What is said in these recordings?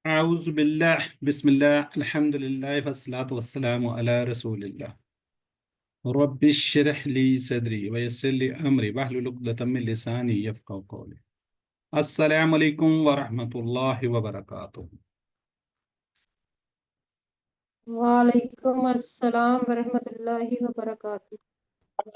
أعوذ بالله بسم الله الحمد لله والصلاة والسلام على رسول الله رب اشرح لي صدري ويسر لي أمري واحلل عقدة من لساني يفقهوا قولي السلام عليكم ورحمة الله وبركاته. وعلیکم السلام ورحمۃ اللہ وبرکاتہ۔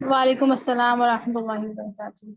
وعلیکم السلام ورحمۃ اللہ وبرکاتہ۔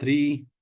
3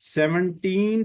17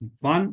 1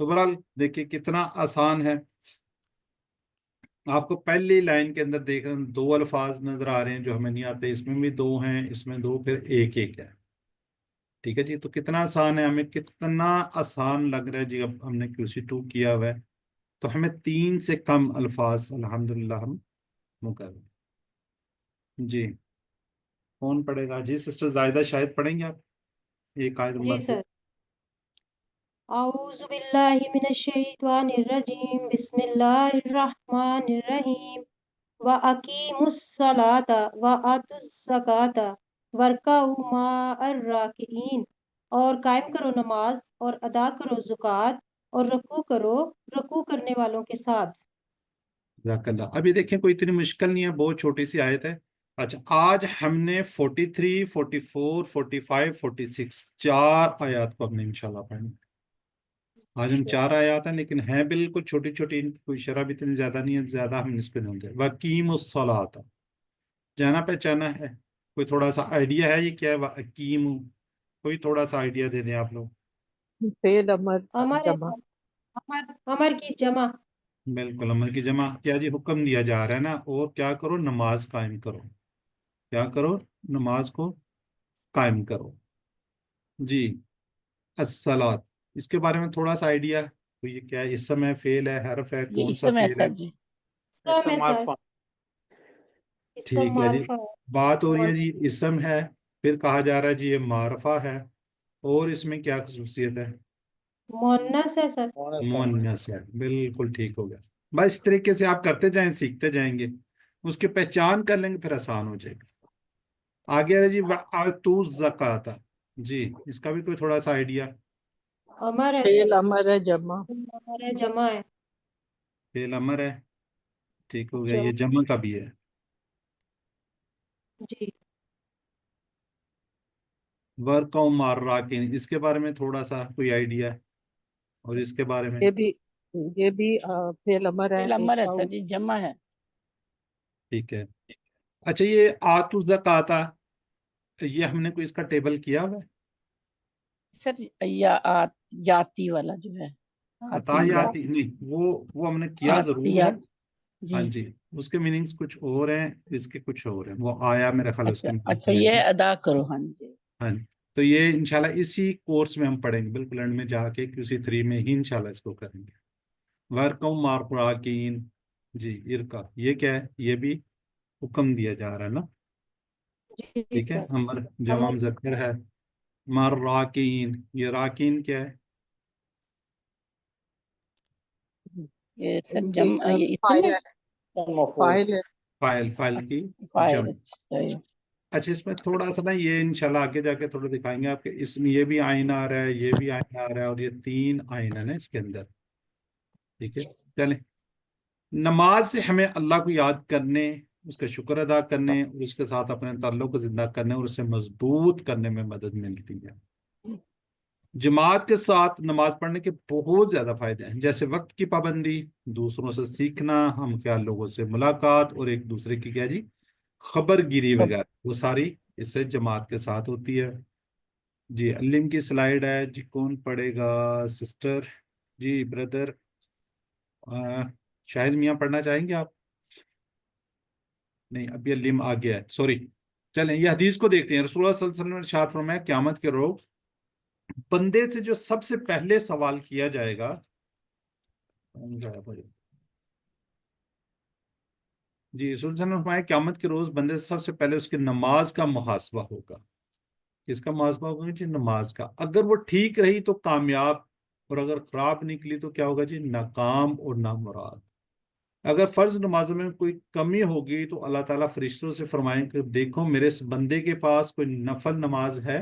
تو بہرحال دیکھیے کتنا آسان ہے. آپ کو پہلی لائن کے اندر دیکھ رہے ہیں 2 الفاظ نظر آ رہے ہیں جو ہمیں نہیں آتے، اس میں بھی 2 ہیں، اس میں 2، پھر ایک ہے. ٹھیک ہے جی، تو کتنا آسان ہے، ہمیں کتنا آسان لگ رہا ہے جی. اب ہم نے QC2 کیا ہوا ہے تو ہمیں 3 سے کم الفاظ الحمدللہ ہم مقرر. جی کون پڑھے گا؟ جی سسٹر زائدہ شاید پڑھیں گے آپ ایک آیت جی نمبر پہ. سر. اعوذ باللہ من الشیطان الرجیم، بسم اللہ الرحمن الرحیم. وَأَقِیمُوا الصَّلَاةَ وَآتُوا الزَّکَاةَ وَارْکَعُوا مَعَ الرَّاکعِینَ، اور قائم کرو نماز اور ادا کرو زکوٰۃ اور رکوع کرنے والوں کے ساتھ. جزاک اللہ. ابھی دیکھیں کوئی اتنی مشکل نہیں ہے، بہت چھوٹی سی آیت ہے. اچھا آج ہم نے 43 44 45 46 4 آیات کو ہم نے انشاءاللہ پڑھنا. آج ہم 4 آیات ہیں لیکن ہیں بالکل چھوٹی چھوٹی، ان کی کوئی شرح بھی اتنی زیادہ نہیں ہے، زیادہ ہم اس پہ نہیں ہوتے. وَأَقِیمُوا الصَّلَاةَ، جانا پہچانا ہے؟ کوئی تھوڑا سا آئیڈیا ہے یہ کیا ہے وَأَقِیمُوا؟ کوئی تھوڑا سا آئیڈیا دے دیں آپ لوگ. فعل امر امر ہے جمع. سر، امر کی جمع. بالکل امر کی جمع. کیا جی حکم دیا جا رہا ہے نا، اور کیا کرو؟ نماز قائم کرو. کیا کرو؟ نماز کو قائم کرو. جی الصلاۃ، اس کے بارے میں تھوڑا سا آئیڈیا. تو یہ کیا ہے؟ اسم ہے، فعل ہے، حرف ہے، یہ کون سا اسم ہے فعل ہے؟ سر جی. اسم ہے سر، معرفہ. اسم ٹھیک ہے جی، معرفہ بات ہو رہی ہے جی اسم ہے، پھر کہا جا رہا ہے جی یہ معرفہ ہے، اور اس میں کیا خصوصیت ہے؟ مؤنث ہے سر. مؤنث ہے. بالکل ٹھیک ہو گیا. بس اس طریقے سے آپ کرتے جائیں، سیکھتے جائیں گے، اس کی پہچان کر لیں گے، پھر آسان ہو جائے گا. آگے ہے جی وَآتُوا الزَّکَاةَ. جی اس کا بھی کوئی تھوڑا سا آئیڈیا. امر ہے فعل سر، امر ہے جمع. امر ہے جمع ہے. فعل امر ہے، ٹھیک ہو گیا. جمع یہ جمع کا بھی ہے. جی. وَارْکَعُوا مَعَ الرَّاکِعِینَ، اس کے بارے میں تھوڑا سا کوئی آئیڈیا ہے؟ اور اس کے بارے میں یہ بھی فعل امر ہے. فعل ایک امر ہے کا سر جی، جمع ہے. ٹھیک ہے. اچھا یہ آتوا الزکاۃ، یہ ہم نے کوئی اس کا ٹیبل کیا ہوا ہے؟ سر یا جاتی والا جو ہے، عطا یا آتی آتی نہیں، وہ ہم نے کیا ضرور ہے. آتیات ہاں جی. جی، اس کے میننگز کچھ اور ہیں، اس کے کچھ اور ہیں. وہ آیا میرا خیال اس اچھا کے اچھا، میننگ. یہ ادا کرو. ہاں جی. ہاں جی، تو یہ انشاءاللہ اسی کورس میں ہم پڑھیں گے، بالکل اینڈ میں جا کے QC3 میں ہی انشاءاللہ اس کو کریں گے. وَارْکَعُوا مَعَ الرَّاکِعِینَ. جی ارکا، یہ کیا ہے؟ یہ بھی حکم دیا جا رہا ہے نا. جی ٹھیک ہے، سر. امر جمع امر مذکر ہے. مَعَ الرَّاکِعِینَ، یہ راکین کیا ہے؟ یہ سر یہ جمع، یہ اسم فاعل ہے. ہے. مفعول. فاعل ہے. فائل کی فاعل. جمع. اچھا اچھا اس میں تھوڑا سا نا یہ انشاءاللہ آگے جا کے تھوڑا دکھائیں گے آپ کے، اس میں یہ بھی آئین آ رہا ہے، یہ بھی آئین آ رہا ہے، اور یہ 3 آئین ہے نا اس کے اندر. ٹھیک ہے چلیں. نماز سے ہمیں اللہ کو یاد کرنے، اس کا شکر ادا کرنے، اور اس کے ساتھ اپنے تعلق کو زندہ کرنے اور اسے مضبوط کرنے میں مدد ملتی ہے. جماعت کے ساتھ نماز پڑھنے کے بہت زیادہ فائدے ہیں، جیسے وقت کی پابندی، دوسروں سے سیکھنا، ہم خیال لوگوں سے ملاقات، اور ایک دوسرے کی کیا جی خبر گیری وغیرہ، وہ ساری اس سے جماعت کے ساتھ ہوتی ہے. جی علم کی سلائیڈ ہے جی، کون پڑھے گا؟ سسٹر جی، بردر شاہد میاں پڑھنا چاہیں گے آپ؟ نہیں ابھی علم آ گیا ہے، سوری. چلیں یہ حدیث کو دیکھتے ہیں. رسول اللہ صلی اللہ علیہ وسلم نے ارشاد فرمایا قیامت کے روز بندے سے جو سب سے پہلے سوال کیا جائے گا، جی رسول اللہ نے فرمایا قیامت کے روز بندے سے سب سے پہلے اس کی نماز کا محاسبہ ہوگا. کس کا محاسبہ ہوگا جی؟ نماز کا. اگر وہ ٹھیک رہی تو کامیاب، اور اگر خراب نکلی تو کیا ہوگا جی؟ ناکام اور نامراد. اگر فرض نمازوں میں کوئی کمی ہوگی تو اللہ تعالیٰ فرشتوں سے فرمائیں کہ دیکھو میرے اس بندے کے پاس کوئی نفل نماز ہے،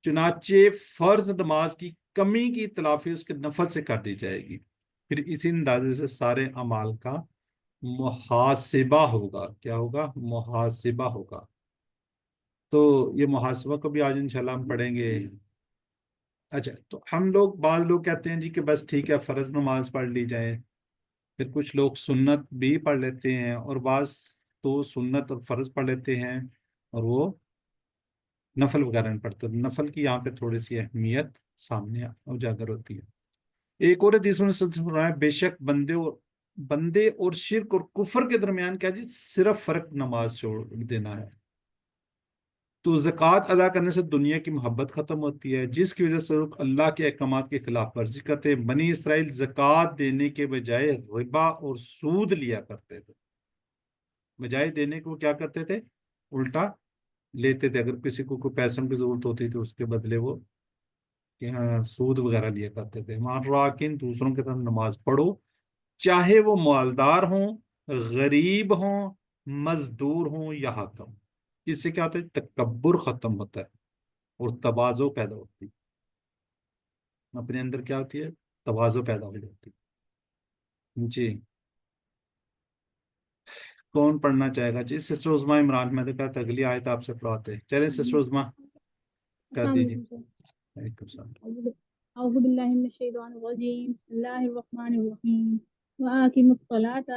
چنانچہ فرض نماز کی کمی کی تلافی اس کے نفل سے کر دی جائے گی. پھر اسی اندازے سے سارے اعمال کا محاسبہ ہوگا. کیا ہوگا؟ محاسبہ ہوگا. تو یہ محاسبہ کو بھی آج انشاءاللہ ہم پڑھیں گے. اچھا تو ہم لوگ، بعض لوگ کہتے ہیں جی کہ بس ٹھیک ہے فرض نماز پڑھ لی جائے، پھر کچھ لوگ سنت بھی پڑھ لیتے ہیں، اور بعض تو سنت اور فرض پڑھ لیتے ہیں اور وہ نفل وغیرہ نہیں پڑھتے. نفل کی یہاں پہ تھوڑی سی اہمیت سامنے اجاگر ہوتی ہے. ایک اور حدیث میں فرمایا بے شک بندے اور شرک اور کفر کے درمیان کیا جی صرف فرق نماز چھوڑ دینا ہے. تو زکوٰۃ ادا کرنے سے دنیا کی محبت ختم ہوتی ہے، جس کی وجہ سے لوگ اللہ کے احکامات کی خلاف ورزی کرتے ہیں. بنی اسرائیل زکوٰۃ دینے کے بجائے ربا اور سود لیا کرتے تھے. بجائے دینے کو کیا کرتے تھے؟ الٹا لیتے تھے. اگر کسی کو کوئی پیسوں کی ضرورت ہوتی تھی اس کے بدلے وہ سود وغیرہ لیا کرتے تھے. راکن دوسروں کی طرف نماز پڑھو، چاہے وہ مالدار ہوں، غریب ہوں، مزدور ہوں یا حاکم. اس سے کیا ہوتا ہے؟ تکبر ختم ہوتا ہے اور تواضع پیدا ہوتی ہے. اپنے اندر کیا ہوتی ہے؟ تواضع پیدا ہو جاتی ہے. جی کون پڑھنا چاہے گا؟ جی سسٹر عظما عمران، میں نے کہا تھا اگلی آیت آپ سے پڑھاتے. چلیں سسٹر عظما کر السلام دیجیے. علیکم سر. وعلیکم السلام. اعوذ باللہ من الشیطان الرجیم. بسم اللہ الرحمن الرحیم. وآقیموا الصلاۃ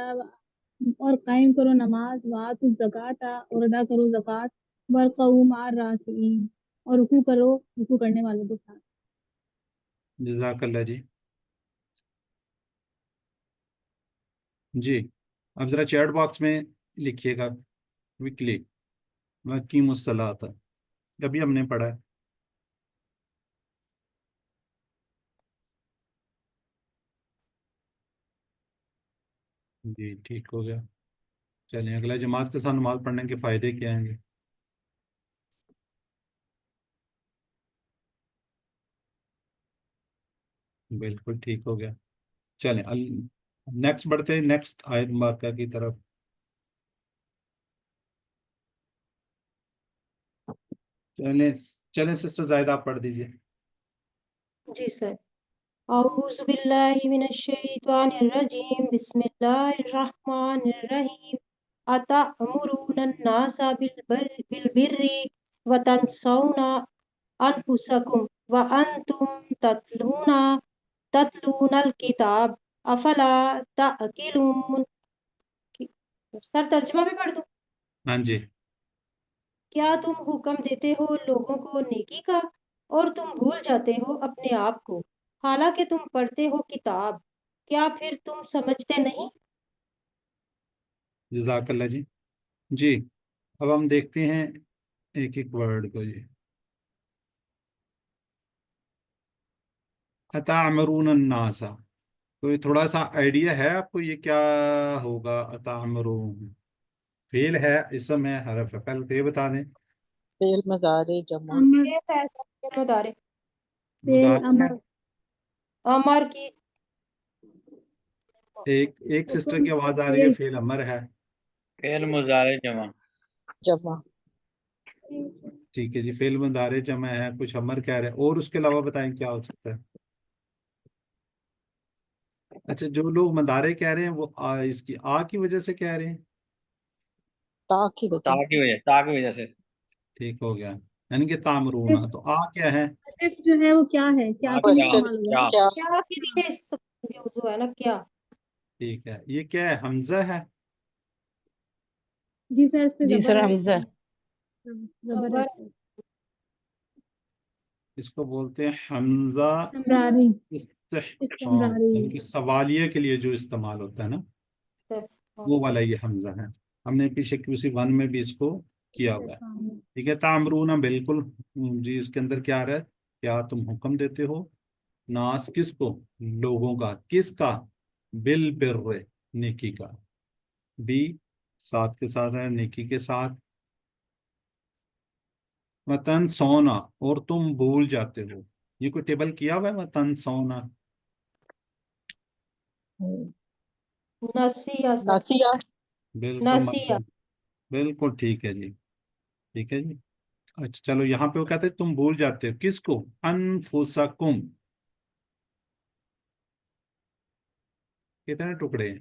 اور قائم کرو نماز، وآتوا الزکوٰۃ اور ادا کرو زکوٰۃ، وارکعوا مع الراکعین اور رکوع کرنے والوں کے ساتھ. جزاک اللہ جی. جی اب ذرا چیٹ باکس میں لکھیے گا ویکلی وقیم الصلاۃ. ابھی ہم نے پڑھا ہے. جی ٹھیک ہو گیا. چلیں اگلا جماعت کے ساتھ نماز پڑھنے کے فائدے کیا ہیں گے؟ بالکل ٹھیک ہو گیا. چلیں نیکسٹ بڑھتے ہیں نیکسٹ آیت مبارکہ کی طرف. چلیں سسٹر زاہدہ آپ پڑھ دیجیے. جی سر. اعوذ باللہ من الشیطان الرجیم بسم اللہ الرحمن الرحیم. اتأمرون الناس بالبر وتنسون انفسکم وانتم تتلون الکتاب افلا تعقلون. سر ترجمہ بھی پڑھ دوں؟ ہاں جی. کیا تم حکم دیتے ہو لوگوں کو نیکی کا اور تم بھول جاتے ہو اپنے آپ کو، حالانکہ تم پڑھتے ہو کتاب، کیا پھر تم سمجھتے نہیں؟ جزاک اللہ جی. جی اب ہم دیکھتے ہیں ایک ایک ورڈ کو. جی اتامرون الناس، تو یہ تھوڑا سا آئیڈیا ہے آپ کو یہ کیا ہوگا؟ اتامرون فعل ہے، اسم ہے، حرف ہے، پہلے تو یہ بتا دیں. فعل مضارع جمع. امر یہ فیصلہ کے مدارے فعل مضارع امر ہے. امر کی ایک سسٹر حکم کی آواز آ رہی ہے. فعل فعل امر ہے. فعل مضارع جمع. جمع. ٹھیک ہے جی. فعل مضارع جمع ہے، کچھ امر کہہ رہے ہیں، اور اس کے علاوہ بتائیں کیا ہو سکتا ہے؟ اچھا جو لوگ مضارع کہہ رہے ہیں وہ اس کی کی وجہ سے کہہ رہے ہیں. تا کی وجہ. تا کی وجہ سے. ٹھیک ہو گیا. یعنی کہ تامرون، تو کیا ہے؟ الف جو ہے وہ کیا ہے؟ کیا کے لیے کوشچن استعمال ہوا کیا ہے؟ کیا کے لیے یوز ہے نا کیا. ٹھیک ہے. یہ کیا ہے؟ حمزہ ہے. جی سر اس پہ جی زبر سر ہے. حمزہ. زبر ہے اس پہ. اس کو بولتے ہیں حمزہ استمراری. استحقاق، استمراری. یعنی کہ سوالیہ کے لیے جو استعمال ہوتا ہے نا، وہ والا یہ حمزہ ہے. ہم نے پیچھے کسی ون میں بھی اس کو کیا ہوا ہے. ٹھیک ہے. تامرون بالکل جی. اس کے اندر کیا آ رہا ہے؟ کیا تم حکم دیتے ہو ناس کس کو؟ لوگوں کا. کس کا؟ بالبر نیکی کا. بھی ساتھ کے ساتھ ہے، نیکی کے ساتھ. وطن سونا اور تم بھول جاتے ہو. یہ کوئی ٹیبل کیا ہوا ہے؟ وطن سونا نسیہ سر. ناسیہ. بالکل نسیہ. بالکل ٹھیک ہے جی. ٹھیک ہے جی. اچھا چلو یہاں پہ وہ کہتے ہیں تم بھول جاتے ہو کس کو؟ انفسکم. کتنے ٹکڑے ہیں؟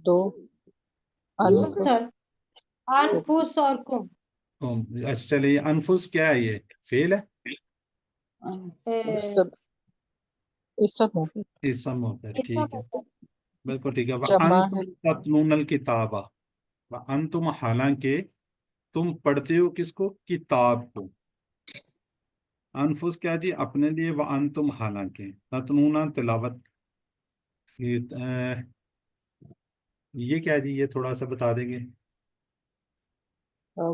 دو. درست انفس. سر. انفس اور کم. اچھا چلیے. انفس کیا ہے؟ یہ فعل ہے، سب اسم ہو گیا. اسم ہوتا ہے. ایسا ٹھیک ہے بالکل ٹھیک ہے. جمع ہے. وَأَنْتُمْ تَتْلُونَ الْكِتَابَ، وَأَنْتُمْ حالانکہ تم پڑھتے ہو کس کو؟ کتاب کو. انفس کیا جی؟ اپنے لیے. وَأَنْتُمْ حالانکہ. تتلون تلاوت یہ کیا جی، یہ تھوڑا سا بتا دیں گے؟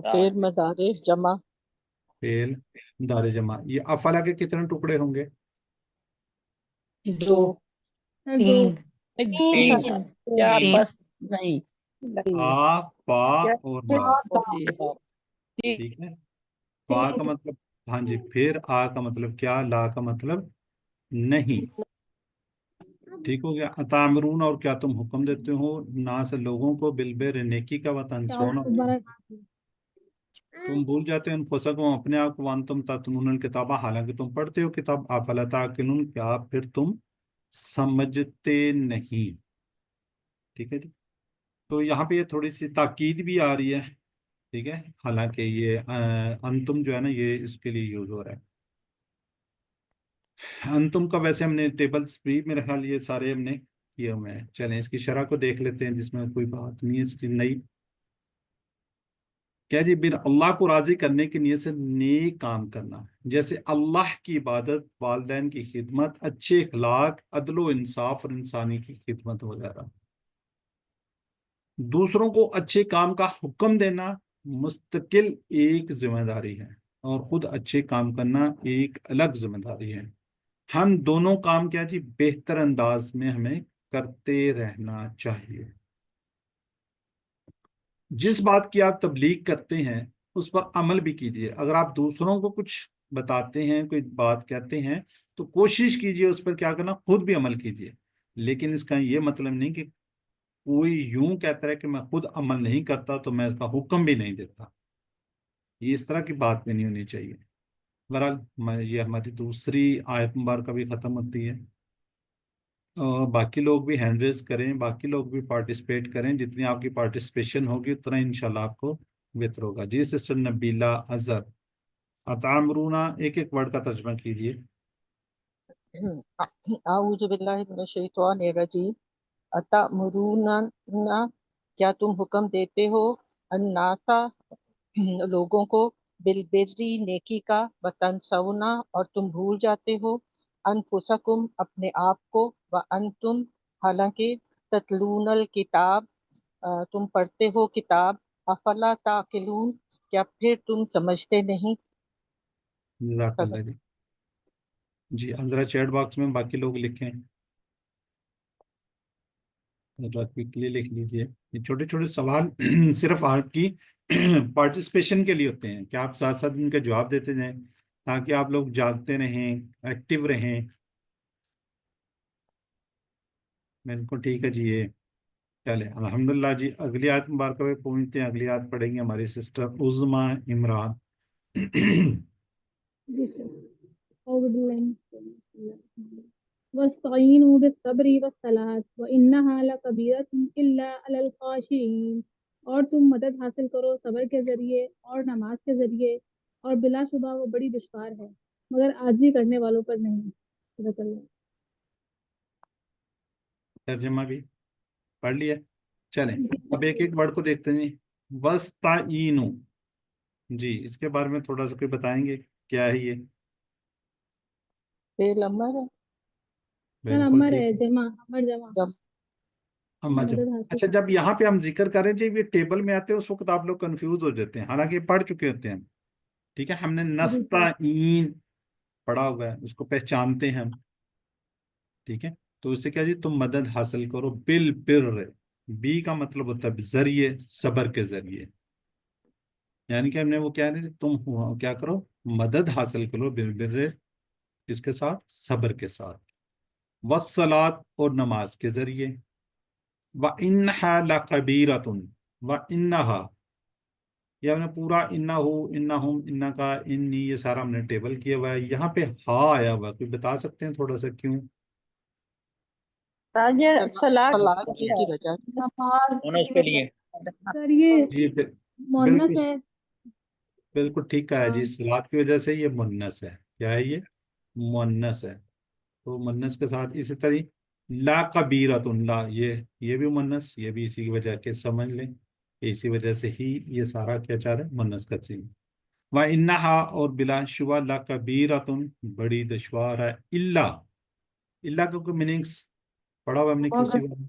فعل مضارع جمع فعل مضارع جمع، یہ افعل کے کتنے ٹکڑے ہوں گے؟ دو سر دو تین تین یا بس نہیں آ، فا اور با، جی ٹھیک ہے؟ فا کا مطلب ہاں جی، پھر آ کا مطلب کیا، لا کا مطلب نہیں، ٹھیک ہو گیا؟ اتامرون، اور کیا تم حکم دیتے ہو ناس لوگوں کو بالبر نیکی کا، وتنسون، دوبارہ تم بھول جاتے ہو انفسکم اپنے آپ کو، وانتم تتلون الکتاب، حالانکہ تم پڑھتے ہو کتاب، افلا تعقلون، کیا پھر تم سمجھتے نہیں؟ ٹھیک ہے جی، تو یہاں پہ یہ تھوڑی سی تاکید بھی آ رہی ہے، ٹھیک ہے، حالانکہ یہ انتم جو ہے نا، یہ اس کے لیے یوز ہو رہا ہے۔ انتم کا ویسے ہم نے ٹیبلز بھی میرے خیال یہ سارے ہم نے کیے ہوئے ہیں، چلیں اس کی شرح کو دیکھ لیتے ہیں، جس میں کوئی بات نہیں ہے اس کی نئی۔ کیا جی، بن اللہ کو راضی کرنے کی نیت سے نیک کام کرنا، جیسے اللہ کی عبادت، والدین کی خدمت، اچھے اخلاق، عدل و انصاف اور انسانی کی خدمت وغیرہ۔ دوسروں کو اچھے کام کا حکم دینا مستقل ایک ذمہ داری ہے، اور خود اچھے کام کرنا ایک الگ ذمہ داری ہے۔ ہم دونوں کام کیا جی، بہتر انداز میں ہمیں کرتے رہنا چاہیے۔ جس بات کی آپ تبلیغ کرتے ہیں اس پر عمل بھی کیجیے۔ اگر آپ دوسروں کو کچھ بتاتے ہیں، کوئی بات کہتے ہیں، تو کوشش کیجیے اس پر کیا کرنا، خود بھی عمل کیجیے۔ لیکن اس کا یہ مطلب نہیں کہ کوئی یوں کہتا ہے کہ میں خود عمل نہیں کرتا تو میں اس کا حکم بھی نہیں دیتا، یہ اس طرح کی بات بھی نہیں ہونی چاہیے۔ بہرحال یہ ہماری دوسری آیت مبارکہ بھی ختم ہوتی ہے، اور باقی لوگ بھی ہینڈ ریز کریں، باقی لوگ بھی پارٹیسپیٹ کریں، جتنی آپ کی پارٹیسپیشن ہوگی اتنا انشاءاللہ آپ کو بہتر ہوگا۔ جی سسٹر نبیلہ اظہر، اتامرونا ایک ایک ورڈ کا ترجمہ کیجیے۔ اعوذ باللہ من الشیطان الرجیم اتأمرون، کیا تم حکم دیتے ہو، الناسا لوگوں کو، بالبری نیکی کا، وتنسونا اور تم بھول جاتے ہو، انفسکم اپنے آپ کو، وانتم حالانکہ، تتلون الکتاب تم پڑھتے ہو کتاب، افلا تعقلون کیا پھر تم سمجھتے نہیں؟ جزاک اللہ جی۔ جی اب ذرا چیٹ باکس میں باقی لوگ لکھیں، ذرا کوئکلی لکھ لیجیے۔ یہ چھوٹے چھوٹے سوال صرف آپ کی پارٹیسپیشن کے لیے ہوتے ہیں، کہ آپ ساتھ ساتھ ان کے جواب دیتے جائیں تاکہ آپ لوگ جاگتے رہیں، ایکٹیو رہیں۔ بالکل ٹھیک ہے جی، یہ چلے الحمدللہ جی۔ اگلی آیت مبارکہ پہ پہنچتے ہیں، اگلی آیت پڑھیں گے ہماری سسٹر عظمیٰ عمران۔ واستعینوا بالصبر والصلاۃ وانہا لکبیرۃ الا علی الخاشعین، اور تم مدد حاصل کرو صبر کے ذریعے اور نماز کے ذریعے، اور بلا شبہ وہ بڑی دشوار ہے مگر عاجزی کرنے والوں پر نہیں۔ صدق اللہ۔ ترجمہ بھی پڑھ لیا، چلیں اب ایک ایک ورڈ کو دیکھتے ہیں۔ وستعینوا، جی اس کے بارے میں تھوڑا سا کوئی بتائیں گے کیا ہے یہ؟ فعل امر ہے، سر بالکل امر ٹھیک ہے، ہے، جمع امر جمع جب اما جب، مدد حاصل اچھا جب یہاں پہ ہم ذکر کریں جب یہ ٹیبل میں آتے ہیں اس وقت آپ لوگ کنفیوز ہو جاتے ہیں، حالانکہ یہ پڑھ چکے ہوتے ہیں، ٹھیک ہے؟ ہم نے جی سر۔ نستعین پڑھا ہوا ہے، اس کو پہچانتے ہیں ہم، ٹھیک ہے؟ تو اس سے کیا جی، تم مدد حاصل کرو بالبر، بی کا مطلب ہوتا ہے ذریعے، صبر کے ذریعے، یعنی کہ ہم نے وہ کیا نہیں، تم کیا کرو، مدد حاصل کرو بالبر، جس کے ساتھ، صبر کے ساتھ، والصلاۃ اور نماز کے ذریعے، وَإِنَّهَا لَكَبِيرَةٌ، وَإِنَّهَا یہ ہم نے پورا انہو، انہم، انکا، انی، یہ سارا ہم نے ٹیبل کیا ہوا ہے۔ یہاں پہ ہا آیا ہوا ہے، کوئی بتا سکتے ہیں تھوڑا سا کیوں؟ طلاق کی وجہ سے۔ نماز اس کے لیے سر یہ جی مونس بالکل ہے۔ بالکل ٹھیک کہا ہے جی، صلات کی وجہ سے یہ مونس ہے، کیا ہے یہ؟ مونس ہے، تو مونس کے ساتھ اسی طرح لا کبیرۃ، لا یہ بھی مونس، یہ بھی اسی کی وجہ کے سمجھ لیں کہ اسی وجہ سے ہی یہ سارا کیا چاہ رہا ہے، مونس کا سین۔ وَإِنَّهَا اور بلا شبہ، لَكَبِيرَةٌ بڑی دشوار ہے، اللہ کا کوئی میننگس پڑھا ہوا ہم نے کسی مگر بار؟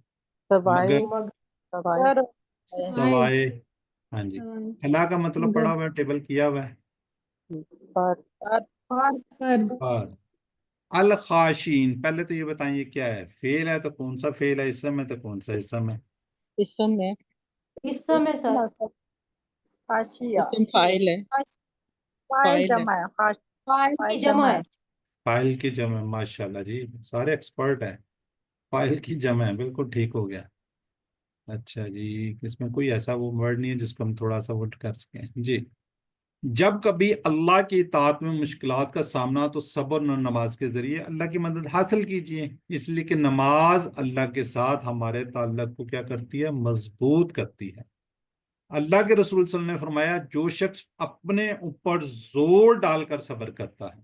سوائے مگر سوائے سوائے، ہاں جی، اللہ کا مطلب پڑھا ہوا ہے، ٹیبل کیا ہوا ہے، پر پر الخاشین، پہلے تو یہ بتائیں یہ کیا ہے، فعل ہے تو کون سا فعل ہے، اسم ہے تو کون سا اسم ہے؟ اسم میں اس سمے سر اسم فاعل ہے، فاعل ہے فاعل کی جمع ہے. فاعل کی جمع، ماشاءاللہ جی، سارے ایکسپرٹ ہیں، فاعل کی جمع ہے، بالکل ٹھیک ہو گیا. اچھا جی، اس میں کوئی ایسا وہ ورڈ نہیں ہے جس کو ہم تھوڑا سا وہ کر سکیں جی. جب کبھی اللہ کی اطاعت میں مشکلات کا سامنا تو صبر اور نماز کے ذریعے اللہ کی مدد حاصل کیجیے، اس لیے کہ نماز اللہ کے ساتھ ہمارے تعلق کو کیا کرتی ہے، مضبوط کرتی ہے. اللہ کے رسول صلی اللہ علیہ وسلم نے فرمایا جو شخص اپنے اوپر زور ڈال کر صبر کرتا ہے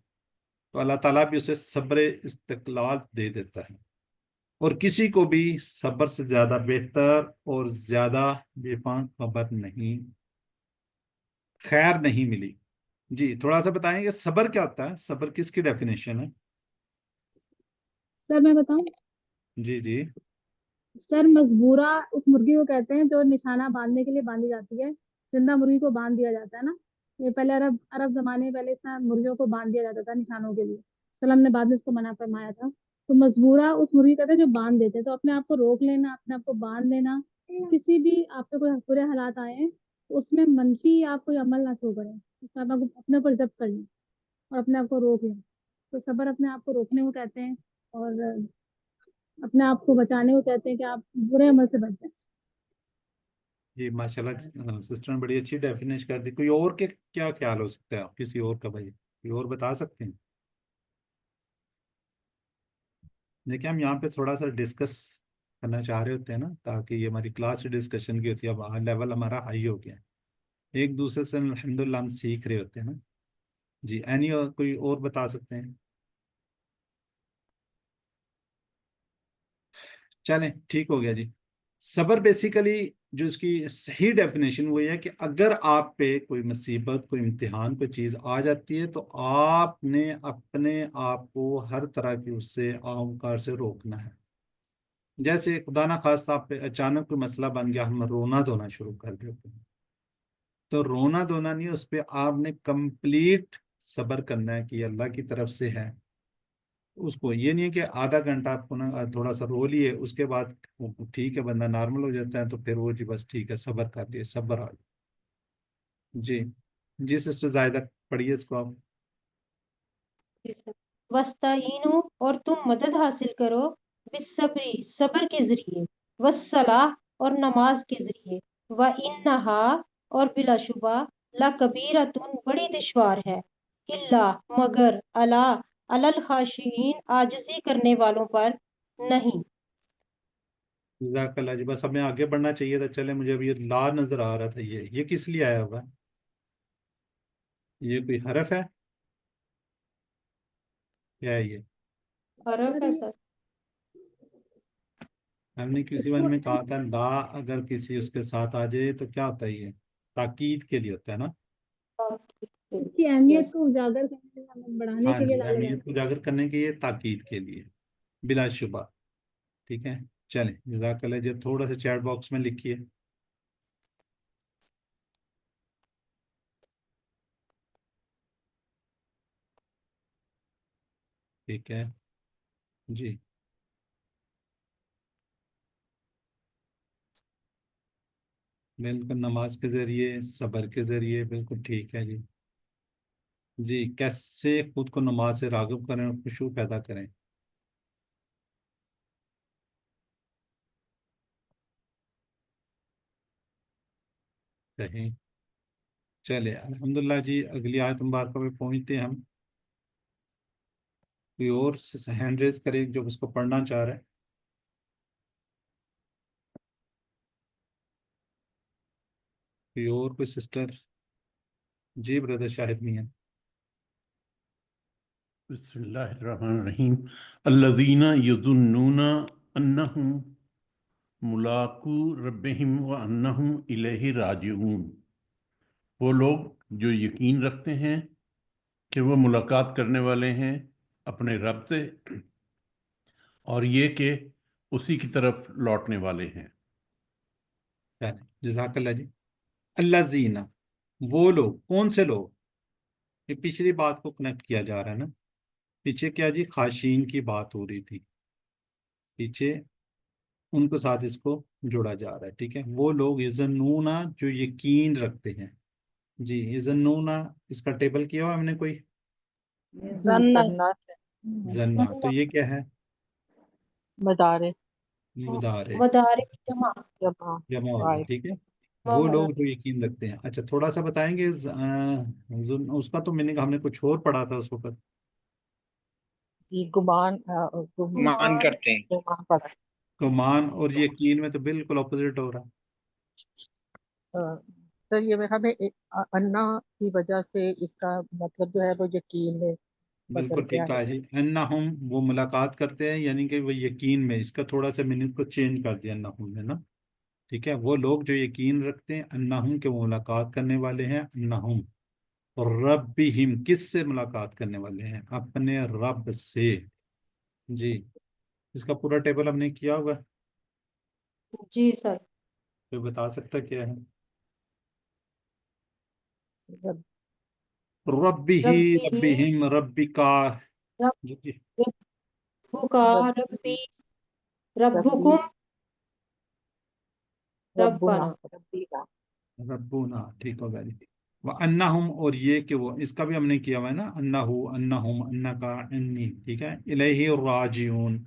تو اللہ تعالیٰ بھی اسے صبر استقلال دے دیتا ہے، اور کسی کو بھی صبر سے زیادہ بہتر اور زیادہ بے پناہ خبر نہیں، خیر نہیں ملی. جی تھوڑا سا بتائیں کہ صبر کیا ہوتا ہے، صبر کس کی ڈیفینیشن ہے؟ سر میں بتاؤں، جی جی. سر مزبورہ اس مرغی کو کہتے ہیں جو نشانہ باندھنے کے لیے باندھی جاتی ہے. زندہ مرغی کو باندھ دیا جاتا ہے نا، یہ پہلے عرب زمانے میں پہلے اتنا مرغیوں کو باندھ دیا جاتا تھا نشانوں کے لیے. سلم نے بعد میں اس کو منع فرمایا تھا. تو مزبورہ اس مرغی کہتے ہیں جو باندھ دیتے ہیں. تو اپنے آپ کو روک لینا، اپنے آپ کو باندھ لینا، کسی بھی آپ پہ کوئی برے حالات آئے ہیں تو اس میں منفی آپ کوئی عمل نہ شروع کریں، اس میں آپ اپنے اوپر ضبط کر لیں اور اپنے آپ کو روک لیں. تو صبر اپنے آپ کو روکنے کو کہتے ہیں، اور اپنے آپ کو بچانے کو کہتے ہیں کہ آپ برے عمل سے بچ جائیں. جی ماشاءاللہ، سسٹر نے بڑی اچھی ڈیفینیشن کر دی. کوئی اور کے کیا خیال ہو سکتا ہے کسی اور کا، بھائی کوئی اور بتا سکتے ہیں؟ دیکھیں ہم یہاں پہ تھوڑا سا ڈسکس کرنا چاہ رہے ہوتے ہیں نا، تاکہ یہ ہماری کلاس ڈسکشن کی ہوتی ہے. اب لیول ہمارا ہائی ہو گیا ہے، ایک دوسرے سے الحمدللہ ہم سیکھ رہے ہوتے ہیں نا. جی اینی اور کوئی اور بتا سکتے ہیں؟ چلیں ٹھیک ہو گیا جی. صبر بیسیکلی جو اس کی صحیح ڈیفینیشن وہ یہ ہے کہ اگر آپ پہ کوئی مصیبت، کوئی امتحان، کوئی چیز آ جاتی ہے تو آپ نے اپنے آپ کو ہر طرح کی اس سے آہنکار سے روکنا ہے. جیسے خدا نہ خواستہ آپ پہ اچانک کوئی مسئلہ بن گیا، ہم رونا دھونا شروع کر دیتے ہیں، تو رونا دھونا نہیں، اس پہ آپ نے کمپلیٹ صبر کرنا ہے کہ یہ اللہ کی طرف سے ہے. اس کو یہ نہیں ہے کہ آدھا گھنٹہ آپ کو نا تھوڑا سا رو لیے، اس کے بعد ٹھیک ہے بندہ نارمل ہو جاتا ہے تو پھر وہ جی بس ٹھیک ہے صبر کر لیے، صبر آ جائے. جی جی سسٹر زائدہ پڑھیے اس کو آپ. وَاسْتَعِینُوا اور تم مدد حاصل کرو، بالصبری صبر کے ذریعے، والصلاح اور نماز کے ذریعے، وَإِنَّهَا اور بلا شبہ، لَکَبِیرَۃٌ بڑی دشوار ہے، الا مگر، علی الخاشعین عاجزی کرنے والوں پر نہیں. جزاک اللہ جی. بس ہمیں آگے بڑھنا چاہیے تھا، چلے مجھے اب یہ لا نظر آ رہا تھا، یہ کس لیے آیا ہوا ہے؟ یہ کوئی حرف ہے کیا ہے یہ؟ حرف ہے سر. ہم نے کسی وقت میں کہا تھا لا اگر کسی اس کے ساتھ آ جائے تو کیا ہوتا ہے، یہ تاکید کے لیے ہوتا ہے نا. اس کی اہمیت کو اجاگر کرنے کے لیے، بڑھانے ہاں کے لیے جی، ڈالا اہمیت جاتا کو اجاگر کرنے کے لیے، تاکید کے لیے بلا شبہ. ٹھیک ہے چلیں، جزاک اللہ جی. تھوڑا سا چیٹ باکس میں لکھیے. ٹھیک ہے جی. بالکل نماز کے ذریعے، صبر کے ذریعے، بالکل ٹھیک ہے جی. جی کیسے خود کو نماز سے راغب کریں اور خشوع پیدا کریں؟ صحیح. چلے الحمدللہ جی، اگلی آیت مبارکہ پہ پہنچتے ہیں ہم. کوئی اور ہینڈ ریز کرے جو اس کو پڑھنا چاہ رہے ہیں؟ کوئی اور کوئی سسٹر؟ جی بردر شاہد میاں. بسم اللہ الرحمن الرحیم. الذین یظنون انہم ملاقو ربہم وانہم الیہ راجعون. وہ لوگ جو یقین رکھتے ہیں کہ وہ ملاقات کرنے والے ہیں اپنے رب سے، اور یہ کہ اسی کی طرف لوٹنے والے ہیں۔ جزاک اللہ جی۔ اللہ زینا، وہ لوگ، کون سے لوگ؟ یہ پچھلی بات کو کنیکٹ کیا جا رہا ہے نا، پیچھے کیا جی خاشین کی بات ہو رہی تھی، پیچھے ان کے ساتھ اس کو جوڑا جا رہا ہے، ٹھیک ہے۔ وہ لوگ یظنونا، جو یقین رکھتے ہیں، جی یظنونا، اس کا ٹیبل کیا ہوا ہم نے کوئی؟ جنات زنا، تو یہ کیا ہے؟ مدارے مدارے، مدارک جمع جمع جمع ہوگا، فائل ٹھیک ہے۔ وہ مدارک۔ لوگ جو یقین رکھتے ہیں، اچھا تھوڑا سا بتائیں گے اس کا تو میننگ ہم نے کچھ اور پڑھا تھا اس وقت۔ یہ گمان مان کرتے ہیں۔ گمان پڑا گمان اور یقین میں تو بالکل اپوزٹ ہو رہا ہے۔ سر یہ ہمیں انا کی وجہ سے اس کا مطلب جو ہے وہ یقین میں بدل بالکل گیا ٹھیک ہے۔ ہے جی، انہم وہ ملاقات کرتے ہیں، یعنی کہ وہ یقین میں، اس کا تھوڑا سا میننگ کو چینج کر دیا انہم نے نا، ٹھیک ہے۔ وہ لوگ جو یقین رکھتے ہیں، انہم کے وہ ملاقات کرنے والے ہیں، انہم ربہم، کس سے ملاقات کرنے والے ہیں؟ اپنے رب سے، جی۔ اس کا پورا ٹیبل ہم نے کیا ہوا ہے، جی سر۔ کوئی بتا سکتا کیا ہے؟ رب ربہ، ربی، ربہم، ربکا، رب جی ربکا، ربی، ربی ربکم، ربنا ربنا۔ ربی کا ربنا، ٹھیک ہوگا جی۔ وَأَنَّهُمْ، اور یہ کہ وہ، اس کا بھی ہم نے کیا ہوا ہے نا، انہو، انہم، انکا، انی، ٹھیک ہے۔ الیہ راجعون،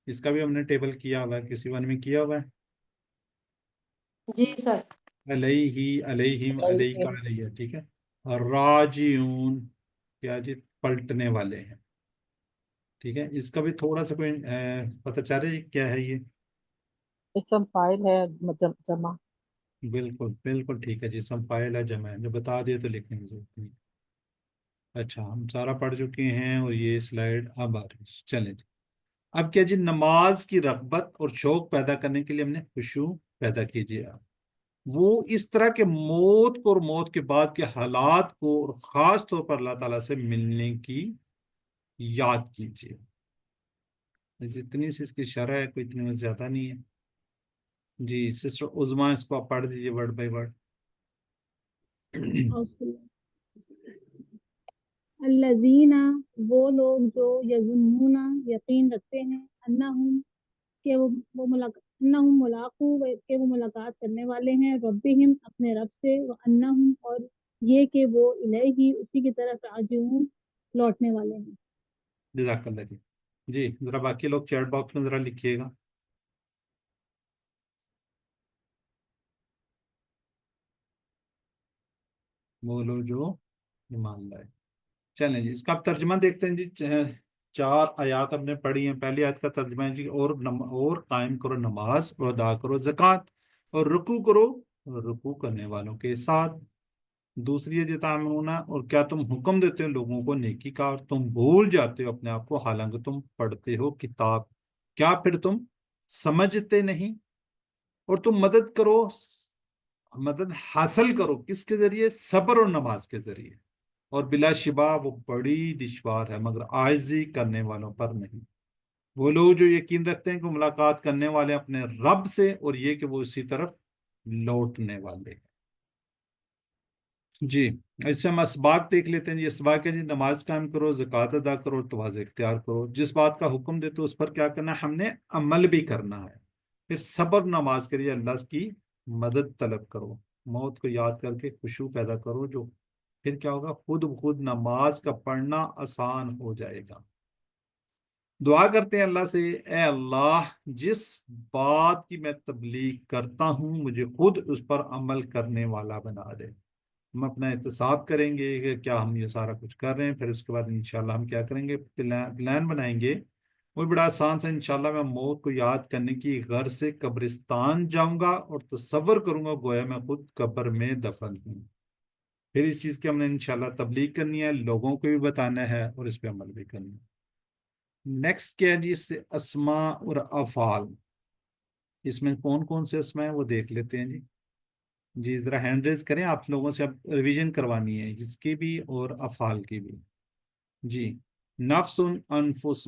اس کا بھی ہم نے ٹیبل کیا ہوا ہے، کسی ون میں کیا ہوا ہے؟ جی سر۔ علیہ، علیہم، علیہ، علیہم علیہ، ٹھیک ہے۔ اور راجعون، کیا جی پلٹنے والے ہیں، ٹھیک ہے۔ اس کا بھی تھوڑا سا کوئی پتہ چل رہا ہے کیا ہے یہ؟ اسم فائل ہے جمع بالکل بالکل ٹھیک ہے جی، سم فائل ہے، جمع ہے، جو بتا دیے تو لکھنے کی ضرورت نہیں۔ اچھا ہم سارا پڑھ چکے ہیں، اور یہ سلائیڈ اب آ رہی ہے، چلیں جی۔ اب کیا جی، نماز کی رغبت اور شوق پیدا کرنے کے لیے ہم نے خشوع پیدا کیجیے آپ، وہ اس طرح کے موت کو اور موت کے بعد کے حالات کو، اور خاص طور پر اللہ تعالیٰ سے ملنے کی یاد کیجیے۔ اتنی سی اس کی شرح ہے، کوئی اتنی زیادہ نہیں ہے جی۔ سسٹر عظما، اس کو آپ پڑھ دیجیے ورڈ بائی ورڈ۔ الذین، وہ لوگ جو یظنون یقین رکھتے ہیں، انہم کہ وہ انہم ملاقو، کہ وہ ملاقات کرنے والے ہیں، ربہم اپنے رب سے، وانہم اور یہ کہ وہ الیہ اسی کی طرف راجعون لوٹنے والے ہیں۔ جزاک اللہ جی۔ جی ذرا باقی لوگ چیٹ باکس میں ذرا لکھیے گا۔ وہ لوگ جو ایمان لائے، چلیں جی۔ اس کا اب ترجمہ دیکھتے ہیں جی۔ 4 آیات ہم نے پڑھی ہیں۔ پہلی آیت کا ترجمہ ہے جی، اور قائم کرو نماز، اور ادا کرو زکوٰۃ، اور رکوع کرو رکوع کرنے والوں کے ساتھ۔ دوسری ہے تعملون، اور کیا تم حکم دیتے ہو لوگوں کو نیکی کا، اور تم بھول جاتے ہو اپنے آپ کو، حالانکہ تم پڑھتے ہو کتاب، کیا پھر تم سمجھتے نہیں؟ اور تم مدد کرو، مدد حاصل کرو کس کے ذریعے؟ صبر اور نماز کے ذریعے، اور بلا شبہ وہ بڑی دشوار ہے مگر عاجزی کرنے والوں پر نہیں۔ وہ لوگ جو یقین رکھتے ہیں کہ ملاقات کرنے والے اپنے رب سے، اور یہ کہ وہ اسی طرف لوٹنے والے ہیں۔ جی اس سے ہم اسباق دیکھ لیتے ہیں۔ یہ اسباق ہے جی، نماز قائم کرو، زکوٰۃ ادا کرو، اور توازن اختیار کرو۔ جس بات کا حکم دے تو اس پر کیا کرنا ہے؟ ہم نے عمل بھی کرنا ہے۔ پھر صبر نماز کے لیے اللہ کی مدد طلب کرو، موت کو یاد کر کے خشوع پیدا کرو، جو پھر کیا ہوگا؟ خود بخود نماز کا پڑھنا آسان ہو جائے گا۔ دعا کرتے ہیں اللہ سے، اے اللہ جس بات کی میں تبلیغ کرتا ہوں مجھے خود اس پر عمل کرنے والا بنا دے۔ ہم اپنا احتساب کریں گے کہ کیا ہم یہ سارا کچھ کر رہے ہیں، پھر اس کے بعد انشاءاللہ ہم کیا کریں گے؟ پلان بنائیں گے۔ وہ بڑا آسان سے انشاءاللہ میں موت کو یاد کرنے کی غرض سے قبرستان جاؤں گا، اور تصور کروں گا گویا میں خود قبر میں دفن ہوں۔ پھر اس چیز کی ہم نے انشاءاللہ تبلیغ کرنی ہے، لوگوں کو بھی بتانا ہے، اور اس پہ عمل بھی کرنا ہے۔ نیکسٹ کیا ہے جی، اس سے اسماء اور افعال، اس میں کون کون سے اسماء ہیں وہ دیکھ لیتے ہیں جی۔ جی ذرا ہینڈ ریز کریں، آپ لوگوں سے اب ریویژن کروانی ہے اس کی بھی اور افعال کی بھی۔ جی نفس، انفس،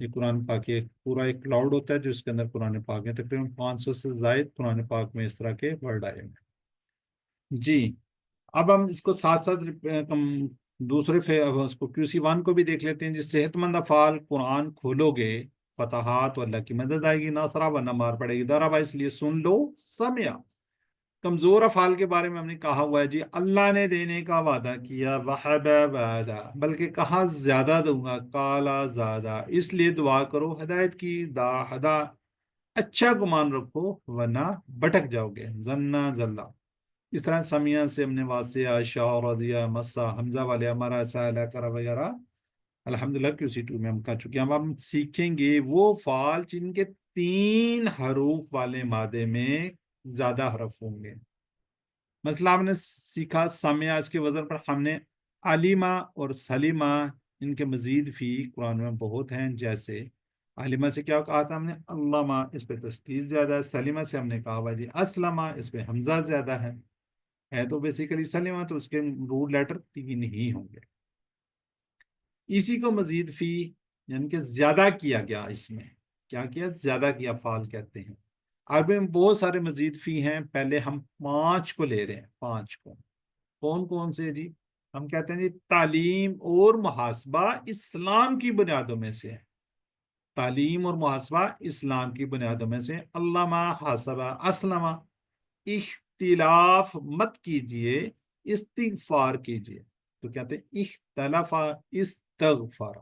یہ قرآن پاک کی پورا ایک کلاؤڈ ہوتا ہے جو اس کے اندر قرآن پاک ہے، تقریباً 500 سے زائد قرآن پاک میں اس طرح کے ورڈ آئے ہیں۔ جی اب ہم اس کو ساتھ ساتھ دوسرے اس کو QC1 کو بھی دیکھ لیتے ہیں۔ جس صحت مند افعال قرآن کھولو گے فتحات و اللہ کی مدد آئے گی، ناصرہ ورنہ مار پڑے گی، درابا اس لیے سن لو سمیا۔ کمزور افعال کے بارے میں ہم نے کہا ہوا ہے جی اللہ نے دینے کا وعدہ کیا، وحب وعدہ، بلکہ کہا زیادہ دوں گا، کالا زیادہ، اس لیے دعا کرو ہدایت کی، دا ہدا، اچھا گمان رکھو ورنہ بھٹک جاؤ گے، زنا زلہ۔ اس طرح سمیہ سے ہم نے واسعہ، شاہ، رضیہ، مسا، حمزہ والے، ہمارا سائلہ کرا وغیرہ الحمدللہ QC2 میں ہم کر چکے ہیں۔ اب ہم سیکھیں گے وہ فعال جن کے 3 حروف والے مادے میں زیادہ حرف ہوں گے۔ مثلا ہم نے سیکھا سمیہ، اس کے وزن پر ہم نے علیمہ اور سلیمہ، ان کے مزید فی قرآن میں بہت ہیں، جیسے علیمہ سے کیا کہا تھا ہم نے، علامہ، اس پہ تشدید زیادہ ہے۔ سلیمہ سے ہم نے کہا ہوا جی اسلمہ، اس پہ حمزہ زیادہ ہے تو بیسیکلی سلیمہ، تو اس کے روٹ لیٹر 3 ہی ہوں گے۔ اسی کو مزید فی یعنی کہ زیادہ کیا گیا، اس میں کیا کیا، زیادہ کیا فعال کہتے ہیں۔ عربی میں بہت سارے مزید فی ہیں، پہلے ہم 5 کو لے رہے ہیں۔ 5 کو کون کون سے جی؟ ہم کہتے ہیں جی تعلیم اور محاسبہ اسلام کی بنیادوں میں سے ہے۔ تعلیم اور محاسبہ اسلام کی بنیادوں میں سے۔ علامہ، حاسبہ، اسلمہ۔ اختلاف مت کیجئے، استغفار کیجئے، تو کہتے ہیں اختلف، استغفر،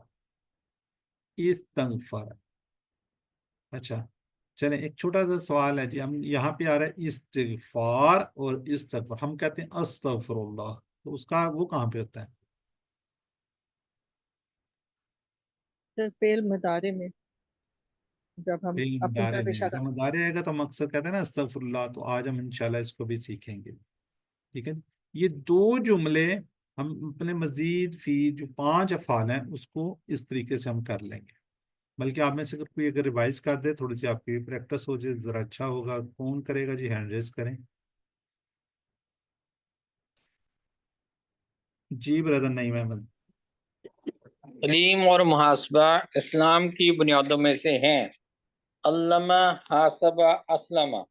استغفر۔ اچھا چلیں، ایک چھوٹا سا سوال ہے جی، ہم یہاں پہ آ رہا ہے استغفار اور استغفار، ہم کہتے ہیں استغفر اللہ، تو اس کا وہ کہاں پہ ہوتا ہے؟ سر فعل مضارع میں جب ہم فعل اپنی مضارع طرف میں اشارہ، جب مضارع آئے گا تو ہم اکثر کہتے ہیں نا استغفر اللہ، تو آج ہم انشاءاللہ اس کو بھی سیکھیں گے، ٹھیک ہے۔ یہ 2 جملے ہم اپنے مزید فی جو 5 افعال ہیں اس کو اس طریقے سے ہم کر لیں گے، بلکہ آپ میں سے کوئی اگر ریوائز کر دے، تھوڑی سی آپ کی پریکٹس ہو جائے، ذرا اچھا ہوگا۔ کون کرے گا جی؟ ہینڈ ریز کریں جی بردر نعیم احمد۔ تعلیم اور محاسبہ اسلام کی بنیادوں میں سے ہیں۔ علامہ، حاسبہ، اسلمہ۔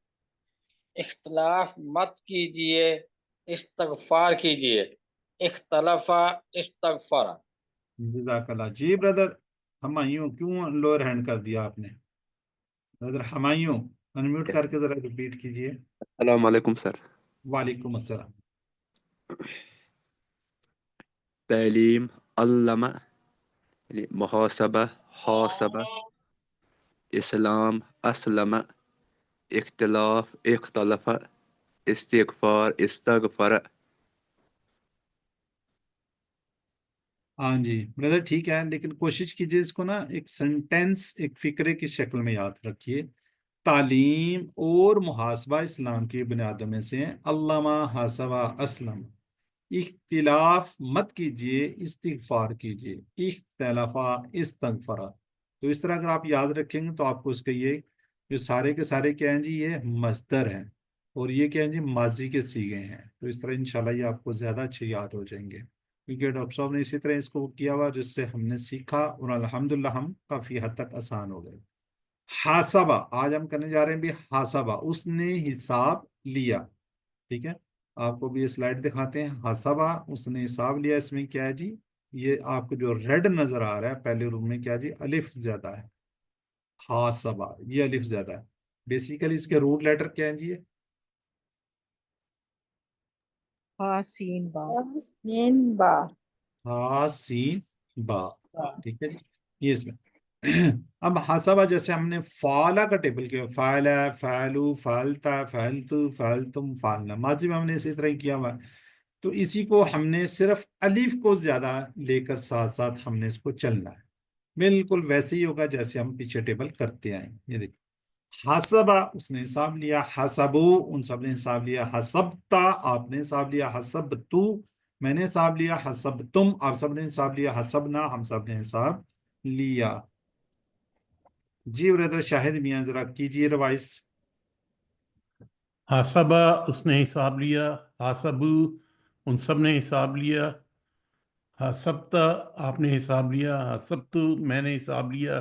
اختلاف مت کیجئے، استغفار کیجئے، اختلف، استغفر۔ جزاک اللہ۔ جی بردر ہمایوں، کیوں لوئر ہینڈ کر دیا آپ نے؟ بردر ہمایوں انمیوٹ کر کے ذرا ریپیٹ کیجئے۔ السلام علیکم سر۔ وعلیکم السلام۔ تعلیم، علامہ یعنی محاسبہ، حاسبہ، اسلام، اسلمہ، اختلاف، اختلف، استغفار، استغفر۔ ہاں جی بردر ٹھیک ہے، لیکن کوشش کیجئے اس کو نا ایک سنٹینس، ایک فقرے کی شکل میں یاد رکھیے۔ تعلیم اور محاسبہ اسلام کی بنیادوں میں سے ہیں، علامہ، حاسبہ، اسلم۔ اختلاف مت کیجئے، استغفار کیجئے، اختلافا، استغفرا۔ تو اس طرح اگر آپ یاد رکھیں گے تو آپ کو اس کے یہ جو سارے کے سارے کیا ہیں جی، یہ مصدر ہیں، اور یہ کیا ہیں جی، ماضی کے صیغے ہیں۔ تو اس طرح انشاءاللہ یہ آپ کو زیادہ اچھے یاد ہو جائیں گے، کیونکہ ڈاکٹر صاحب نے اسی طرح اس کو کیا ہوا، جس سے ہم نے سیکھا اور الحمدللہ ہم کافی حد تک آسان ہو گئے۔ حاسبہ، آج ہم کرنے جا رہے ہیں بھی حاسبہ، اس نے حساب لیا، ٹھیک ہے۔ آپ کو بھی یہ سلائڈ دکھاتے ہیں۔ حاسبہ، اس نے حساب لیا، اس میں کیا ہے جی، یہ آپ کو جو ریڈ نظر آ رہا ہے پہلے روم میں، کیا جی، الف زیادہ ہے، حاسبہ، یہ الف زیادہ ہے۔ بیسیکلی اس کے روٹ لیٹر کیا ہیں جی؟ ہا سین با، سین با، ہا سین با، ٹھیک ہے جی، یہ اس میں اب حاسبہ جیسے ہم نے فعلا کا ٹیبل کیا، فعلا، فعلو، فعلتا، فعلتو، فعلتم، فعلنا، ماضی میں ہم نے اسی طرح ہی کیا ہوا ہے۔ تو اسی کو ہم نے صرف الف کو زیادہ لے کر ساتھ ساتھ ہم نے اس کو چلنا ہے، بالکل ویسے ہی ہوگا جیسے ہم پیچھے ٹیبل کرتے آئیں۔ یہ دیکھیں، حاسبہ، اس نے حساب لیا، حسبو، ان سب نے حساب لیا، حسبتا، آپ نے حساب لیا، حسبتو، میں نے حساب لیا، حسبتم، آپ سب نے حساب لیا، حسبنا، ہم سب نے حساب لیا۔ جی بردر شاہد میاں ذرا کیجئے ریوائز۔ حاسبہ، اس نے حساب لیا، حاسبو، ان سب نے حساب لیا، حسبتا، آپ نے حساب لیا، حسبتو، میں نے حساب لیا،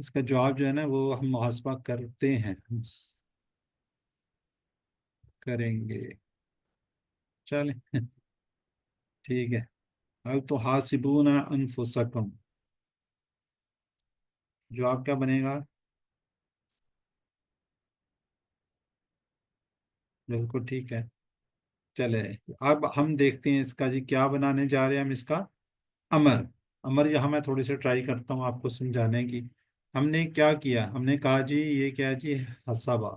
اس کا جواب جو ہے نا وہ ہم محاسبہ کرتے ہیں، کریں گے. چلیں ٹھیک ہے. اب تو حاسبون انفسکم، جواب کیا بنے گا؟ بالکل ٹھیک ہے. چلے اب ہم دیکھتے ہیں اس کا جی کیا بنانے جا رہے ہیں ہم اس کا امر یہاں میں تھوڑی سی ٹرائی کرتا ہوں آپ کو سمجھانے کی. ہم نے کیا کیا، ہم نے کہا جی یہ کیا جی حسبا،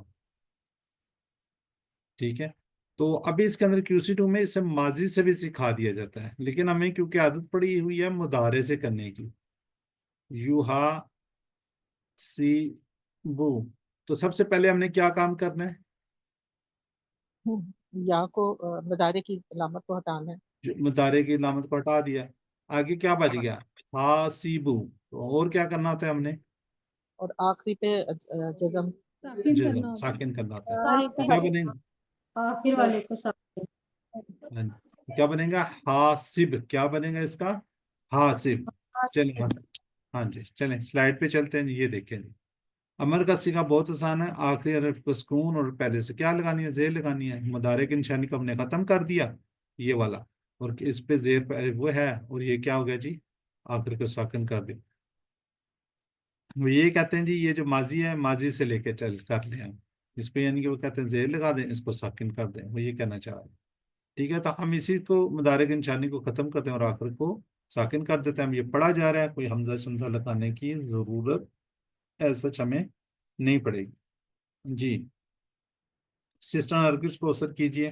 ٹھیک ہے. تو ابھی اس کے اندر QC2 میں اسے ماضی سے بھی سکھا دیا جاتا ہے، لیکن ہمیں کیونکہ عادت پڑی ہوئی ہے مضارع سے کرنے کی، یوہا سی بو، تو سب سے پہلے ہم نے کیا کام کرنا ہے؟ یا کو مضارع کی علامت کو ہٹانا ہے. مضارع کی علامت کو ہٹا دیا، آگے کیا بچ گیا؟ حاسبو. تو اور کیا کرنا ہوتا ہے ہم نے؟ اور آخری پہ جزم ساکن جزم کرنا ہوتا ہے. ساکن کرنا ہوتا ہے. تو کیا بنے گا؟ آخر والے کو ساکن. ہاں جی. کیا بنے گا؟ حاسب. کیا بنے گا اس کا؟ حاسب. چلیں ہاں جی چلیں سلائڈ پہ چلتے ہیں. یہ دیکھیں جی امر کا صیغہ بہت آسان ہے، آخری حرف کو سکون اور پہلے سے کیا لگانی ہے؟ زیر لگانی ہے. مضارع کی نشانی کو ہم نے ختم کر دیا یہ والا، اور اس پہ زیر پہ وہ ہے، اور یہ کیا ہو گیا جی؟ آخر کو ساکن کر دیا. وہ یہ کہتے ہیں جی یہ جو ماضی ہے ماضی سے لے کے چل کر لیں ہم اس پہ، یعنی کہ وہ کہتے ہیں زیر لگا دیں، اس کو ساکن کر دیں، وہ یہ کہنا چاہ رہے ہیں. ٹھیک ہے، تو ہم اسی کو مضارع کی نشانی کو ختم کرتے ہیں اور آخر کو ساکن کر دیتے ہیں. ہم یہ پڑھا جا رہا ہے، کوئی حمزہ شمزہ لگانے کی ضرورت ایسا ہمیں نہیں پڑے گی. جی سسٹر نرگس کو اثر کیجئے.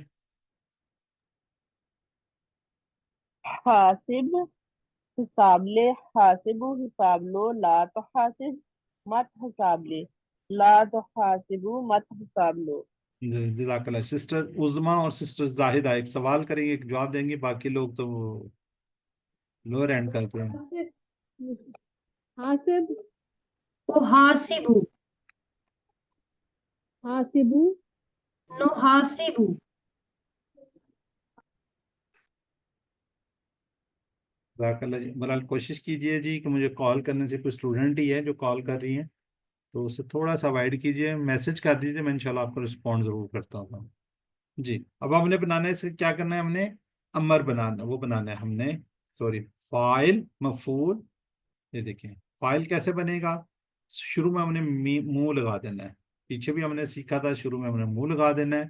حاسب حساب لے، حاسبو حساب لو، لا تحاسب مت حساب لے، لا تحاسبو مت حساب لو. جزاک اللہ. سسٹر عظما اور سسٹر زاہدہ ایک سوال کریں گے، ایک جواب دیں گے، باقی لوگ تو لوور اینڈ کرتے ہیں. حاسب تو حاسبو، حاسبو نو حاسبو. جزاک اللہ جی. بہرحال کوشش کیجئے جی کہ مجھے کال کرنے سے، کوئی اسٹوڈنٹ ہی ہے جو کال کر رہی ہیں تو اسے تھوڑا سا اوائڈ کیجئے، میسج کر دیجئے، میں انشاءاللہ آپ کو رسپونڈ ضرور کرتا ہوں. جی اب ہم نے بنانا ہے، اسے کیا کرنا ہے؟ ہم نے امر بنانا، وہ بنانا ہے ہم نے فاعل مفعول. یہ دیکھیں فاعل کیسے بنے گا؟ شروع میں ہم نے منہ لگا دینا ہے، پیچھے بھی ہم نے سیکھا تھا شروع میں ہم نے منہ لگا دینا ہے،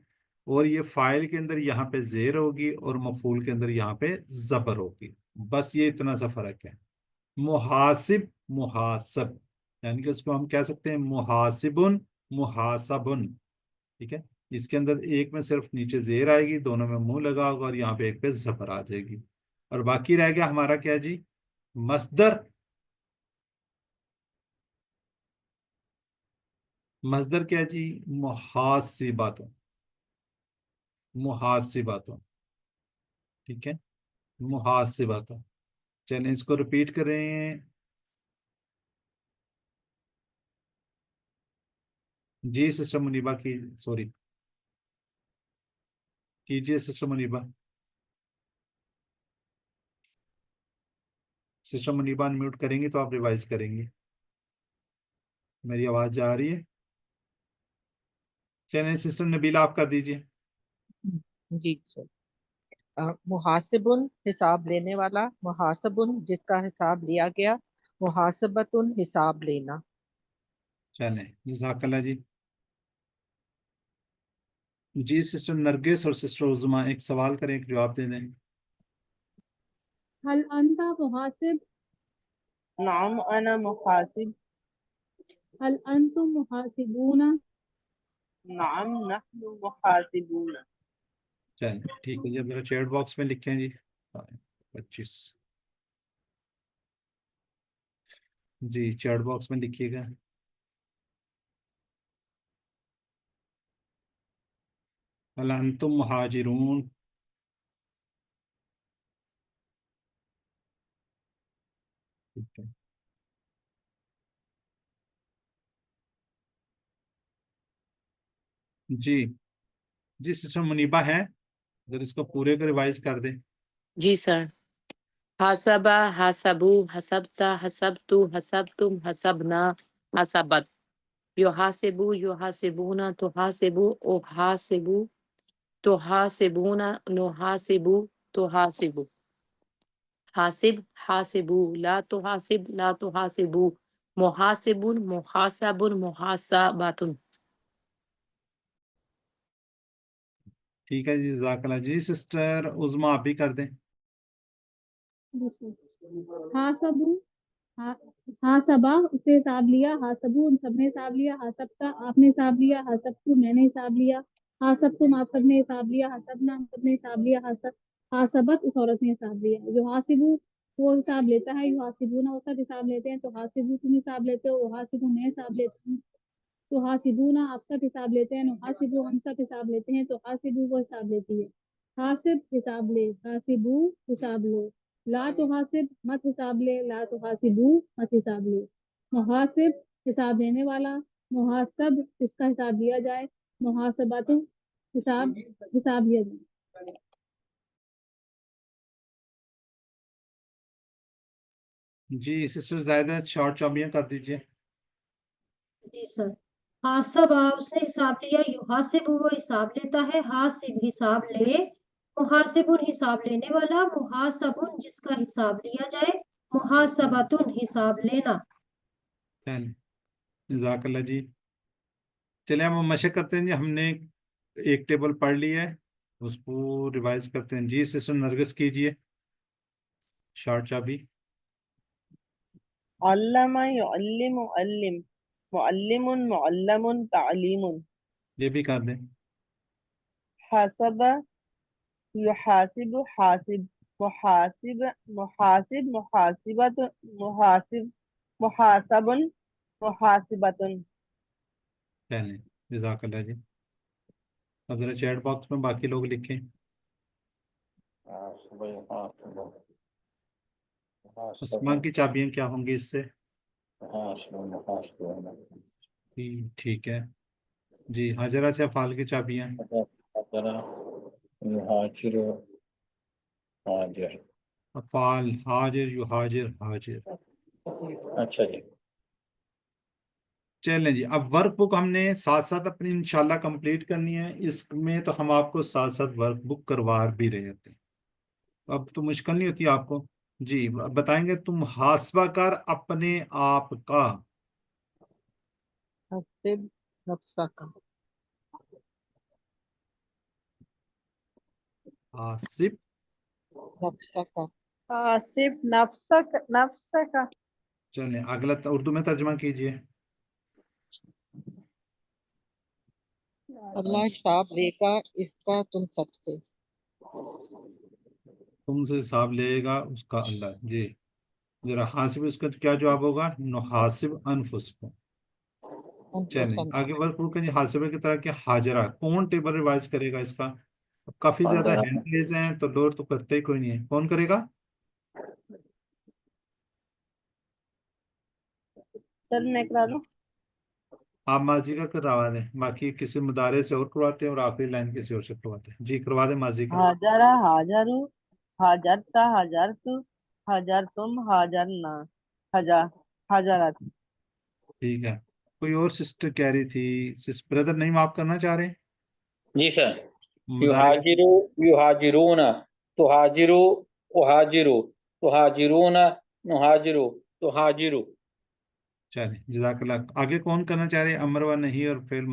اور یہ فاعل کے اندر یہاں پہ زیر ہوگی اور مفعول کے اندر یہاں پہ زبر ہوگی، بس یہ اتنا سا فرق ہے. محاسب محاسب، یعنی کہ اس کو ہم کہہ سکتے ہیں محاسبن محاسبن. ٹھیک ہے، اس کے اندر ایک میں صرف نیچے زیر آئے گی، دونوں میں منہ لگا ہوگا، اور یہاں پہ ایک پہ زبر آ جائے گی، اور باقی رہ گیا ہمارا کیا جی؟ مصدر. مصدر کیا جی؟ محاسباتوں، محاسباتوں. ٹھیک ہے، محاسباتوں. چلیں اس کو ریپیٹ کریں. جی سسٹر منیبہ کی سوری کیجئے sister Muniba. Sister Muniba unmute کریں گی تو آپ ریوائز کریں گی. میری آواز جا رہی ہے؟ چلیں سسٹر نبیلہ آپ کر دیجئے. جی سر. محاسبن حساب لینے والا، محاسبن جس کا حساب لیا گیا، محاسبتن حساب لینا. چلیں جزاک اللہ جی. جی سسٹر نرگس اور سسٹر عظما ایک سوال کریں، ایک جواب دے دیں. هل أنت محاسب؟ نعم انا محاسب. هل أنتم محاسبون؟ نعم نحن محاسبون. چلیں ٹھیک ہے جی. اب ذرا چیٹ باکس میں لکھیں جی 25. جی چیٹ باکس میں لکھیے گا. هل انتم مہاجرون. ٹھیک ہے. جی جی سسٹر منیبہ ہے، اگر اس کو پورے کو ریوائز کر دیں. جی سر. حسبا حسبو حسبتا حسبتو حسبتم حسبنا حسبت یحاسبو یحاسبون تحاسبو احاسبو تحاسبون نحاسبو تحاسبو حاسب حاسبو لا تحاسب لا تحاسبو محاسب محاسب محاسبات. ٹھیک ہے جی، جزاک اللہ. جی سسٹر عظما آپ بھی کر دیں. حاسبو حاسبہ اس نے حساب لیا، حاسبو ان سب نے حساب لیا، حاسبتا آپ نے حساب لیا، حاسبتو میں نے حساب لیا، حاسبتم آپ سب نے حساب لیا، حاسبنا ہم سب نے حساب لیا، حاسبت اس عورت نے حساب لیا. جو حاسبو وہ حساب لیتا ہے، جو حاسبونا وہ سب حساب لیتے ہیں. تو حاسبو تم حساب لیتے ہو، وہ حاسبو میں حساب لیتا ہوں. تو حاسبونا آپ سب حساب لیتے ہیں، حاسبو ہم سب حساب لیتے ہیں. تو حاسبو وہ حساب لیتی ہے. حاسب حساب لے، حاسبو حساب لو. لا تو حاسب مت حساب لے، لا تو حاسبو مت حساب لے. محاسب حساب لینے والا، محاسب اس کا حساب لیا جائے، محاسبات حساب لیا جائے. جی سسٹر زائدہ شارٹ چابیاں کر دیجئے. جی سر. حاسب اس نے حساب لیا، یحاسب وہ حساب لیتا ہے، حاسب حساب لے، محاسب حساب لینے والا، محاسب جس کا حساب لیا جائے، محاسبت حساب لینا. چلیں جزاک اللہ جی. چلیں اب ہم مشق کرتے ہیں جی. ہم نے ایک ٹیبل پڑھ لی ہے، اس کو ریوائز کرتے ہیں. جی سسٹر نرگس کیجئے شارٹ چابی. علم يعلم علم، معلم معلم تعلیم. یہ بھی کر دیں. حاسب يحاسب حاسب، محاسب محاسب محاسبت محاسب محاسب محاسبت. چلیں جزاک اللہ جی. اب ذرا چیٹ باکس میں باقی لوگ لکھیں. اسما کی چابیاں کیا ہوں گی اس سے؟ ٹھیک ہے جی. حاجرہ سے افعال کی چابیاں. افعال حاجر یحاجر حاجر. اچھا جی. چلیں جی. اب ورک بک ہم نے ساتھ ساتھ اپنی انشاءاللہ کمپلیٹ کرنی ہے. اس میں تو ہم آپ کو ساتھ ساتھ ورک بک کروا بھی رہے ہوتے ہیں، اب تو مشکل نہیں ہوتی آپ کو. جی بتائیں گے تم حاسبہ کر اپنے آپ کا. حسب نفسک حاسب نفسک حاسب نفسک نفسک. چلیں اگلا اردو میں ترجمہ کیجئے. اللہ حساب لے گا اس کا تم سب سے. تم سے حساب لے گا اس کا اللہ. جی ذرا حاسب اس کا کیا جواب ہوگا؟ نحاسب انفسکم. چلیں آگے ورک بک ہے جی. حاسبہ کی طرح کہ حاجرہ. کون ٹیبل ریوائز کرے گا اس کا؟ اب کافی زیادہ ہینڈ ریز ہیں تو لوڈ تو کرتے ہی کوئی نہیں ہے. کون کرے گا؟ سر میں کرا دوں. آپ ماضی کا کروا دیں، باقی کسی مدارے سے اور کرواتے ہیں اور آخری لائن کسی اور سے کرواتے ہیں. جی کروا دیں ماضی کا. حاجرہ حاجرو، حاجرتا حاجرتو، حاجرتم حاجرنا، حاجرت. ٹھیک ہے. کوئی اور سسٹر کہہ رہی تھی، بردر نہیں معاف کرنا چاہ رہے ہیں جی سر. مدارے کا؟ یحاجرو یحاجرون، تحاجرو احاجرو، تحاجرون نحاجرو، تحاجرو. چلیں جزاک اللہ. آگے کون کرنا چاہ رہے ہیں؟ امر و نہیں اور فعل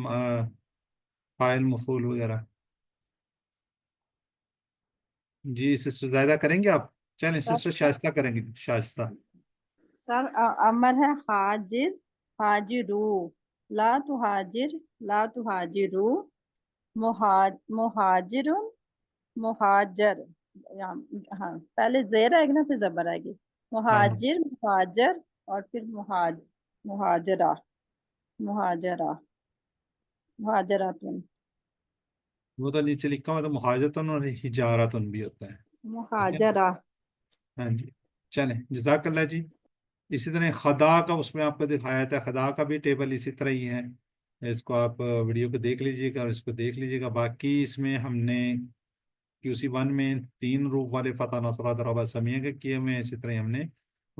فاعل مفعول وغیرہ. جی سسٹر زائدہ کریں گے آپ؟ چلیں سسٹر شائستہ کریں گے. شائستہ. سر امر ہے حاجر حاجرو، لا تحاجر لا تحاجرو، مہاجر مہاجر. ہاں پہلے زیر آئے گی نا پھر زبر آئے گی. مہاجر مہاجر اور پھر مہاجرہ مہاجرہ مہاجراتن. وہ تو نیچے لکھا ہوا تو مہاجرتن اور ہجارتن بھی ہوتا ہے. مہاجرہ. ہاں جی چلیں جزاک اللہ جی. اسی طرح خدا کا اس میں آپ کو دکھایا تھا، خدا کا بھی ٹیبل اسی طرح ہی ہے. اس کو آپ ویڈیو کو دیکھ لیجئے گا اور اس کو دیکھ لیجئے گا. باقی اس میں ہم نے QC 1 میں 3 روپ والے فتح نصرہ ضربہ سمیہ کے کیے ہوئے ہیں. اسی طرح ہم نے